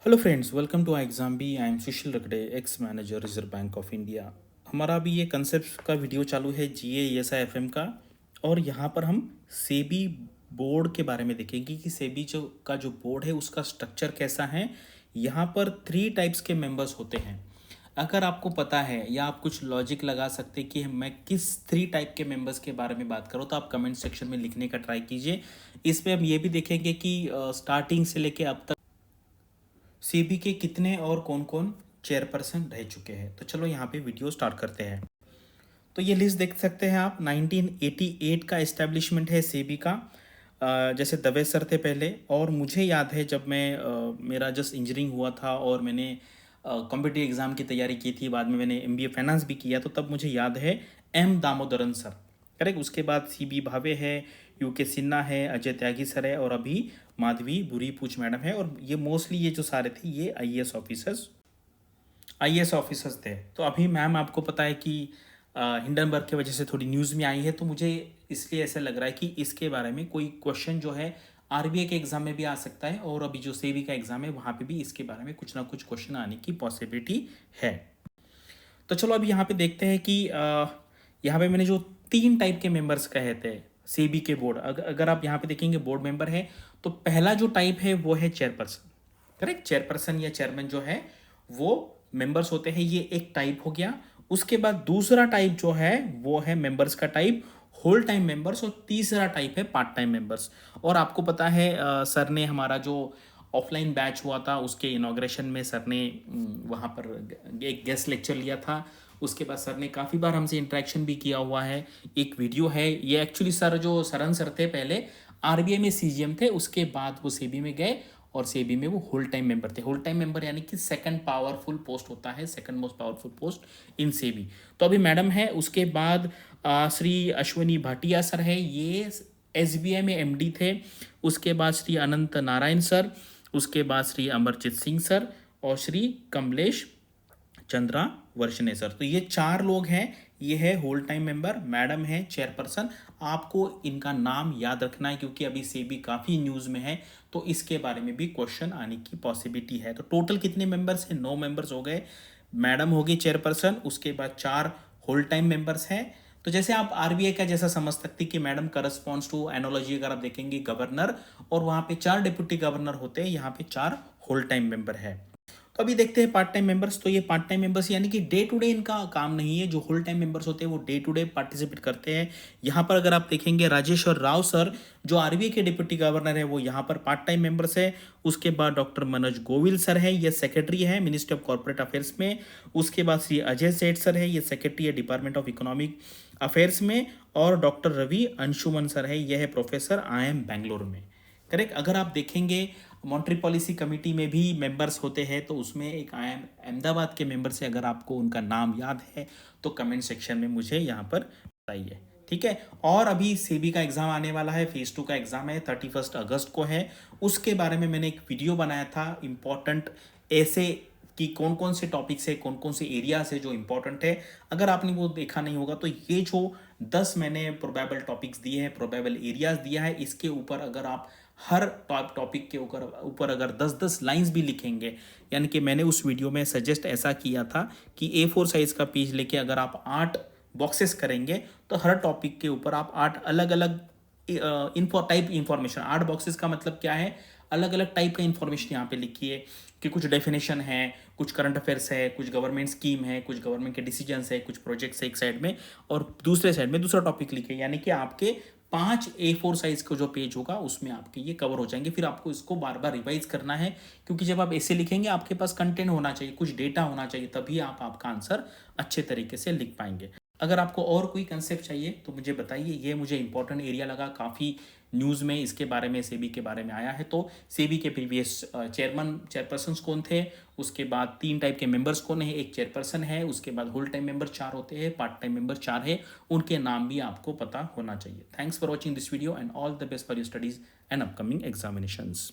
Hello friends, welcome to exam B. I am Sushil Rakde, ex manager reserve bank of India. हमारा अभी ये concept का video चालू है GAESI FM का। और यहाँ पर हम सेबी बोर्ड के बारे में देखेंगे कि सेबी जो बोर्ड है उसका स्ट्रक्चर कैसा है। यहाँ पर 3 टाइप्स के मेंबर्स होते हैं। अगर आपको पता है या आप कुछ लॉजिक लगा सकते कि मैं किस 3 टाइप के मेंबर्स के बारे में बात करूँ, तो आप कमेंट सेक्शन में लिखने का ट्राई कीजिए। इसमें हम ये भी देखेंगे कि स्टार्टिंग से लेके अब तक सीबी के कितने और कौन कौन चेयरपर्सन रह चुके हैं। तो चलो यहाँ पे वीडियो स्टार्ट करते हैं। तो ये लिस्ट देख सकते हैं आप। 1988 का इस्टेब्लिशमेंट है सेबी का। जैसे दवे सर थे पहले, और मुझे याद है जब मैं मेरा जस्ट इंजीनियरिंग हुआ था और मैंने कॉम्पिटिटिव एग्ज़ाम की तैयारी की थी, बाद में मैंने MBA फाइनेंस भी किया, तो तब मुझे याद है M दामोदरन सर। करेक्ट। उसके बाद CB भावे है, UK सिन्हा है, अजय त्यागी सर है, और अभी माधवी बुरी पूछ मैडम है। और ये मोस्टली ये जो सारे थे ये आईएएस ऑफिसर्स थे। तो अभी मैम आपको पता है कि हिंडनबर्ग की वजह से थोड़ी न्यूज़ में आई है, तो मुझे इसलिए ऐसा लग रहा है कि इसके बारे में कोई क्वेश्चन जो है RBI के एग्जाम में भी आ सकता है, और अभी जो सेबी का एग्जाम है वहाँ पे भी इसके बारे में कुछ ना कुछ क्वेश्चन आने की पॉसिबिलिटी है। तो चलो अभी यहाँ पे देखते हैं कि यहाँ पे मैंने जो 3 टाइप के मेंबर्स कहे थे सेबी के बोर्ड, अगर आप यहाँ पे देखेंगे बोर्ड मेंबर है, तो पहला जो टाइप है वो है चेयरपर्सन। करेक्ट। चेयरपर्सन या चेयरमैन जो है वो मेंबर्स होते हैं, ये एक टाइप हो गया। उसके बाद दूसरा टाइप जो है वो है मेंबर्स का टाइप होल टाइम मेंबर्स, और तीसरा टाइप है पार्ट टाइम मेंबर्स। और आपको पता है सर ने हमारा जो ऑफलाइन बैच हुआ था उसके इनॉग्रेशन में सर ने वहाँ पर एक गेस्ट लेक्चर लिया था। उसके बाद सर ने काफ़ी बार हमसे इंटरेक्शन भी किया हुआ है। एक वीडियो है ये, एक्चुअली सर जो सरन सर थे पहले RBI में CGM थे, उसके बाद वो सेबी में गए, और सेबी में वो होल टाइम मेंबर थे। होल टाइम मेंबर यानी कि सेकंड पावरफुल पोस्ट होता है, सेकंड मोस्ट पावरफुल पोस्ट इन सेबी। तो अभी मैडम है। उसके बाद श्री अश्वनी भाटिया सर है, ये SBI में MD थे। उसके बाद श्री अनंत नारायण सर, उसके बाद श्री अमरजीत सिंह सर, और श्री कमलेश चंद्रा वर्षने सर। तो ये 4 लोग हैं। ये है होल टाइम मेंबर, मैडम है चेयरपर्सन। आपको इनका नाम याद रखना है क्योंकि अभी सेबी काफ़ी न्यूज़ में है, तो इसके बारे में भी क्वेश्चन आने की पॉसिबिलिटी है। तो टोटल कितने मेंबर्स हैं? 9 मेंबर्स हो गए। मैडम होगी चेयरपर्सन, उसके बाद 4 होल टाइम मेंबर्स हैं। तो जैसे आप RBI का जैसा समझ सकते कि मैडम करस्पॉन्ड्स टू एनोलॉजी, अगर आप देखेंगे गवर्नर, और वहाँ पे 4 डिप्टी गवर्नर होते हैं, यहाँ पे 4 होल टाइम मेंबर है। तो अभी देखते हैं पार्ट टाइम मेंबर्स। तो ये पार्ट टाइम मेंबर्स यानी कि डे टू डे इनका काम नहीं है। जो होल टाइम मेंबर्स होते हैं वो डे टू डे पार्टिसिपेट करते हैं। यहाँ पर अगर आप देखेंगे राजेश्वर राव सर जो RBI के डिप्टी गवर्नर है, वो यहाँ पर पार्ट टाइम मेंबर्स है। उसके बाद डॉक्टर मनोज गोविल सर है, ये सेक्रेटरी है मिनिस्ट्री ऑफ कॉर्पोरेट अफेयर्स में। उसके बाद श्री अजय सेठ सर है, ये सेक्रेटरी है डिपार्टमेंट ऑफ इकोनॉमिक अफेयर्स में। और डॉक्टर रवि अंशुमन सर है, यह है प्रोफेसर IIM बैंगलोर में। करेक्ट। अगर आप देखेंगे मॉनेटरी पॉलिसी कमेटी में भी मेंबर्स होते हैं, तो उसमें एक IIM अहमदाबाद के मेंबर से, अगर आपको उनका नाम याद है तो कमेंट सेक्शन में मुझे यहाँ पर बताइए। ठीक है। और अभी सेबी का एग्जाम आने वाला है, फेज 2 का एग्जाम है, 31 अगस्त को है। उसके बारे में मैंने एक वीडियो बनाया था इंपॉर्टेंट ऐसे कि कौन कौन से टॉपिक्स है, कौन कौन से एरियाज है जो इंपॉर्टेंट है। अगर आपने वो देखा नहीं होगा तो ये जो 10 मैंने प्रोबेबल टॉपिक्स दिए हैं, प्रोबेबल एरियाज दिया है, इसके ऊपर अगर आप हर टॉपिक के ऊपर अगर 10-10 लाइंस भी लिखेंगे, यानी कि मैंने उस वीडियो में सजेस्ट ऐसा किया था कि A4 साइज का पेज लेके अगर आप 8 बॉक्सेस करेंगे, तो हर टॉपिक के ऊपर आप 8 अलग अलग टाइप इंफॉर्मेशन, 8 बॉक्सेस का मतलब क्या है, अलग अलग टाइप का इंफॉर्मेशन यहाँ पे लिखिए कि कुछ डेफिनेशन है, कुछ करंट अफेयर्स है, कुछ गवर्नमेंट स्कीम है, कुछ गवर्नमेंट के डिसीजंस है, कुछ प्रोजेक्ट्स है एक साइड में, और दूसरे साइड में दूसरा टॉपिक लिखिए। यानी कि आपके 5 A4 साइज का जो पेज होगा उसमें आपके ये कवर हो जाएंगे। फिर आपको इसको बार बार रिवाइज करना है, क्योंकि जब आप ऐसे लिखेंगे आपके पास कंटेंट होना चाहिए, कुछ डेटा होना चाहिए, तभी आप आपका आंसर अच्छे तरीके से लिख पाएंगे। अगर आपको और कोई कंसेप्ट चाहिए तो मुझे बताइए। ये मुझे इंपॉर्टेंट एरिया लगा, काफ़ी न्यूज़ में इसके बारे में, सेबी के बारे में आया है। तो सेबी के प्रीवियस चेयरपर्सन कौन थे, उसके बाद 3 टाइप के मेंबर्स कौन है, एक चेयरपर्सन है, उसके बाद होल टाइम मेंबर 4 होते हैं, पार्ट टाइम मेंबर 4 है, उनके नाम भी आपको पता होना चाहिए। Thanks for watching this video and all the best for your studies and upcoming examinations.